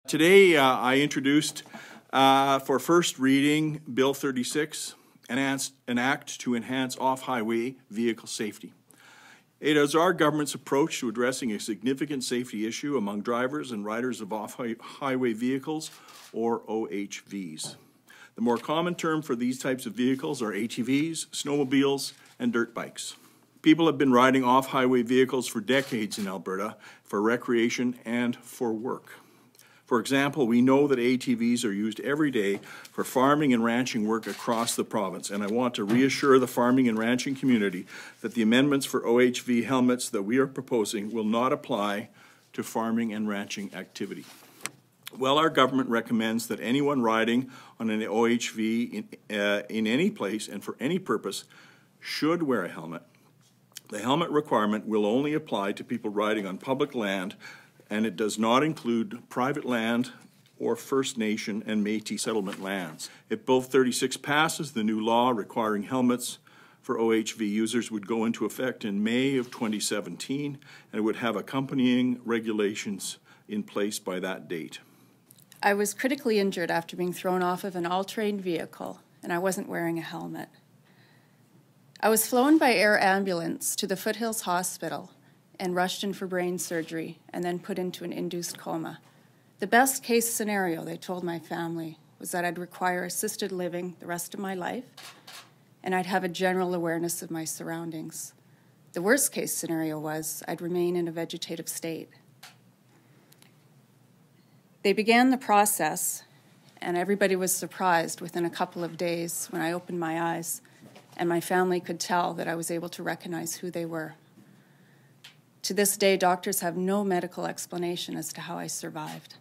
Today I introduced for first reading Bill 36, an act to enhance off-highway vehicle safety. It is our government's approach to addressing a significant safety issue among drivers and riders of off-highway vehicles, or OHVs. The more common term for these types of vehicles are ATVs, snowmobiles, and dirt bikes. People have been riding off-highway vehicles for decades in Alberta for recreation and for work. For example, we know that ATVs are used every day for farming and ranching work across the province, and I want to reassure the farming and ranching community that the amendments for OHV helmets that we are proposing will not apply to farming and ranching activity. While our government recommends that anyone riding on an OHV in any place and for any purpose should wear a helmet, the helmet requirement will only apply to people riding on public land, and it does not include private land or First Nation and Métis settlement lands. If Bill 36 passes, the new law requiring helmets for OHV users would go into effect in May of 2017, and it would have accompanying regulations in place by that date. I was critically injured after being thrown off of an all-terrain vehicle, and I wasn't wearing a helmet. I was flown by air ambulance to the Foothills Hospital and rushed in for brain surgery and then put into an induced coma. The best case scenario, they told my family, was that I'd require assisted living the rest of my life and I'd have a general awareness of my surroundings. The worst case scenario was I'd remain in a vegetative state. They began the process, and everybody was surprised within a couple of days when I opened my eyes and my family could tell that I was able to recognize who they were. To this day, doctors have no medical explanation as to how I survived.